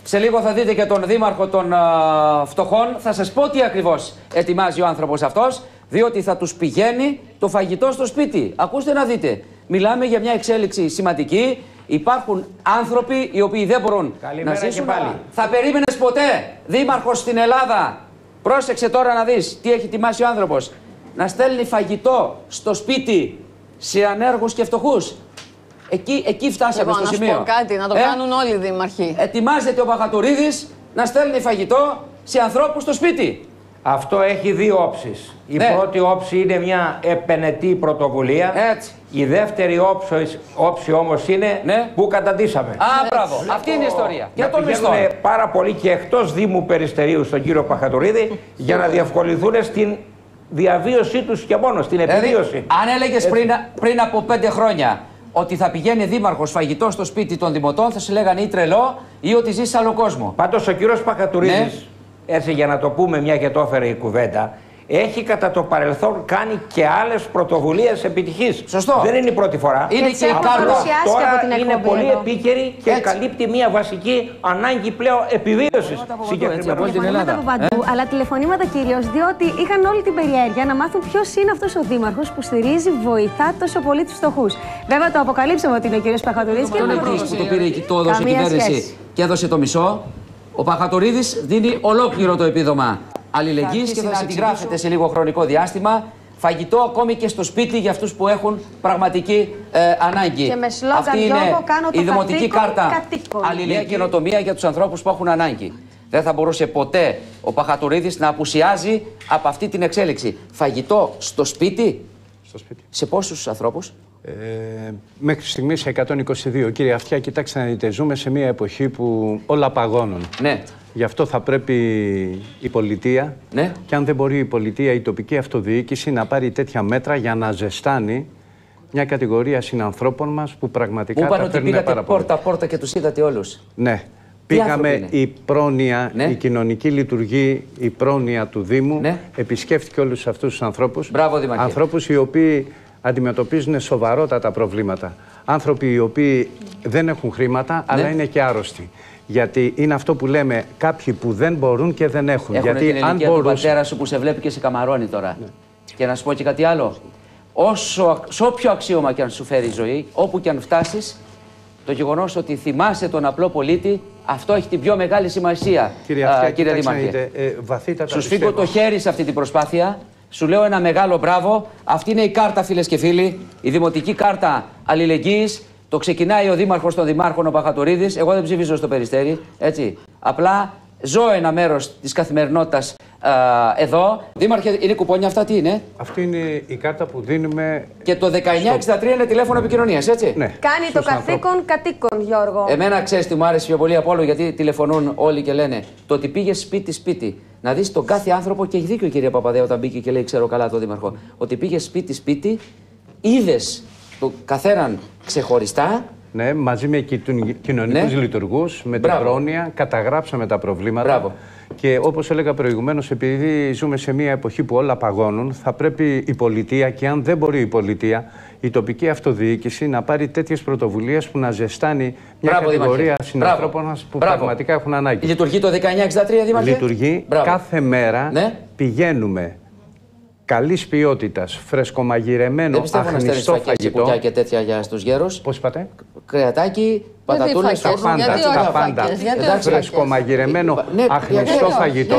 Σε λίγο θα δείτε και τον δήμαρχο των φτωχών. Θα σας πω τι ακριβώς ετοιμάζει ο άνθρωπος αυτός, διότι θα τους πηγαίνει το φαγητό στο σπίτι. Ακούστε να δείτε. Μιλάμε για μια εξέλιξη σημαντική. Υπάρχουν άνθρωποι οι οποίοι δεν μπορούν να ζήσουν. Θα περίμενες ποτέ δήμαρχος στην Ελλάδα? Πρόσεξε τώρα να δεις τι έχει ετοιμάσει ο άνθρωπος. Να στέλνει φαγητό στο σπίτι σε ανέργους και φτωχούς. Εκεί φτάσαμε στο σημείο. Να σου πω κάτι, να το κάνουν όλοι οι δήμαρχοι. Ετοιμάζεται ο Παχατουρίδης να στέλνει φαγητό σε ανθρώπους στο σπίτι. Αυτό έχει δύο όψεις. Η πρώτη όψη είναι μια επενετή πρωτοβουλία. Έτσι. Η δεύτερη όψη όμως είναι που καταντήσαμε. Μπράβο. Αυτή είναι η ιστορία. Και τον μισθό. Πάρα πολύ και εκτός Δήμου Περιστερίου στον κύριο Παχατουρίδη για να διευκολυνθούν στην διαβίωσή τους και μόνο, στην επιβίωση. Αν έλεγες πριν από 5 χρόνια ότι θα πηγαίνει δήμαρχος φαγητό στο σπίτι των δημοτών, θα σου λέγανε ή τρελό ή ότι ζει σε άλλο κόσμο. Πάντως ο κύριος Παχατουρίδης, έτσι για να το πούμε μια και το έφερε η κουβέντα, έχει κατά το παρελθόν κάνει και άλλες πρωτοβουλίες επιτυχής. Σωστό. Δεν είναι η πρώτη φορά. Είναι και η κάρτα. Τώρα είναι πολύ επίκαιρη και καλύπτει μια βασική ανάγκη πλέον επιβίωσης συγκεκριμένα στην Ελλάδα. Από παντού, αλλά τηλεφωνήματα κυρίως, διότι είχαν όλη την περιέργεια να μάθουν ποιος είναι αυτός ο δήμαρχος που στηρίζει, βοηθά τόσο πολύ τους φτωχούς. Βέβαια το αποκαλύψαμε ότι είναι ο κύριος Παχατουρίδης. Και που το πήρε και το έδωσε η κυβέρνηση και έδωσε το μισό. Ο Παχατουρίδης δίνει ολόκληρο το επίδομα αλληλεγγύης και θα συναντιγράφεται σε λίγο χρονικό διάστημα. Φαγητό ακόμη και στο σπίτι για αυτούς που έχουν πραγματική ανάγκη. Και με σλόγγαν αυτή είναι κάνω το η δημοτική κάρτα κατοίκον. αλληλεγγύη και καινοτομία για τους ανθρώπους που έχουν ανάγκη. Δεν θα μπορούσε ποτέ ο Παχατουρίδης να απουσιάζει από αυτή την εξέλιξη. Φαγητό στο σπίτι. Σε πόσους ανθρώπους? Μέχρι στιγμής 122. Κύριε Αυτιά, κοιτάξτε να δείτε, ζούμε σε μια εποχή που όλα παγώνουν. Ναι. Γι' αυτό θα πρέπει η πολιτεία, και αν δεν μπορεί η πολιτεία, η τοπική αυτοδιοίκηση να πάρει τέτοια μέτρα για να ζεστάνει μια κατηγορία συνανθρώπων μας που πραγματικά τα φέρνουν πάρα πολύ. Πήγατε πόρτα-πόρτα και τους είδατε όλους. Ναι. Πήγαμε η πρόνοια, η κοινωνική λειτουργή, η πρόνοια του Δήμου, επισκέφτηκε όλους αυτούς τους ανθρώπους. Μπράβο, Δήμαρχε. Ανθρώπους οι οποίοι αντιμετωπίζουν σοβαρότατα προβλήματα. Άνθρωποι οι οποίοι δεν έχουν χρήματα, αλλά είναι και άρρωστοι. Γιατί είναι αυτό που λέμε, κάποιοι που δεν μπορούν και δεν έχουν. Έχουν γιατί την ηλικία του πατέρα σου που σε βλέπει και σε καμαρώνει τώρα. Και να σου πω και κάτι άλλο. Σε όποιο αξίωμα και αν σου φέρει η ζωή, όπου και αν φτάσεις, το γεγονός ότι θυμάσαι τον απλό πολίτη, αυτό έχει την πιο μεγάλη σημασία, κύριε Δήμαρχε. Σου σφίγγω το χέρι σε αυτή την προσπάθεια. Σου λέω ένα μεγάλο μπράβο. Αυτή είναι η κάρτα, φίλες και φίλοι, η δημοτική κάρτα αλληλεγγύης. Το ξεκινάει ο δήμαρχος των δημάρχων, ο Παχατουρίδης. Εγώ δεν ψηφίζω στο Περιστέρι, έτσι. Απλά ζω ένα μέρος της καθημερινότητας εδώ. Δήμαρχε, είναι κουπόνια αυτά, τι είναι? Αυτή είναι η κάρτα που δίνουμε. Και το 1963 είναι τηλέφωνο επικοινωνίας, έτσι. Ναι. Κάνει το καθήκον κατοίκον, Γιώργο. Εμένα ξέρεις τι μου άρεσε πιο πολύ από όλο, γιατί τηλεφωνούν όλοι και λένε το ότι πήγε σπίτι-σπίτι. Να δεις τον κάθε άνθρωπο, και έχει δίκιο η κυρία Παπαδέα όταν μπήκε και λέει: ξέρω καλά το δήμαρχο. Ότι πήγε σπίτι-σπίτι, είδες το καθέναν ξεχωριστά. Ναι, μαζί με κοινωνικούς λειτουργούς, με την πρόνοια, καταγράψαμε τα προβλήματα. Μπράβο. Και όπως έλεγα προηγουμένως, επειδή ζούμε σε μια εποχή που όλα παγώνουν, θα πρέπει η πολιτεία, και αν δεν μπορεί η πολιτεία, η τοπική αυτοδιοίκηση να πάρει τέτοιες πρωτοβουλίες που να ζεστάνει μια κατηγορία συνανθρώπων μας που πραγματικά έχουν ανάγκη. Λειτουργεί το 1963, Δήμαρχε? Λειτουργεί. Κάθε μέρα πηγαίνουμε καλής ποιότητας, φρεσκομαγειρεμένο, αχνιστό φαγητό. Δεν και τέτοια για στους γέρους. Πώς είπατε? Κρεατάκι, πατατούλες, τα πάντα. Φρεσκομαγειρεμένο, αχνιστό φαγητό.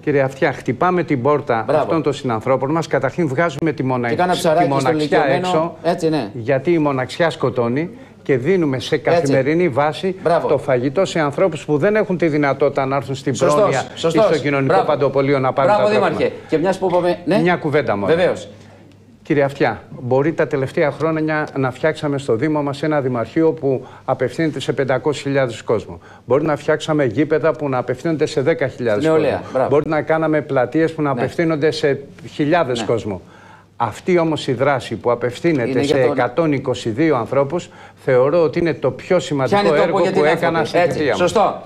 Κύριε Αυτιά, χτυπάμε την πόρτα αυτών των συνανθρώπων μας. Καταρχήν βγάζουμε τη μοναξιά έξω, γιατί η μοναξιά σκοτώνει. Και δίνουμε σε καθημερινή βάση το φαγητό σε ανθρώπους που δεν έχουν τη δυνατότητα να έρθουν στην πρόνοια ή στο κοινωνικό παντοπολείο να πάρουν τα τρόφιμα. Και μιας που είπαμε, μια κουβέντα μόνο. Βεβαίως. Κύριε Αυτιά, μπορεί τα τελευταία χρόνια να φτιάξαμε στο Δήμο μας ένα δημαρχείο που απευθύνεται σε 500.000 κόσμο. Μπορεί να φτιάξαμε γήπεδα που να απευθύνονται σε 10.000 κόσμο. Μπορεί να κάναμε πλατείες που να απευθύνονται σε χιλιάδες κόσμο. Αυτή όμως η δράση που απευθύνεται σε 122 ανθρώπους θεωρώ ότι είναι το πιο σημαντικό έργο που έκανα στην θητεία μου. Σωστό.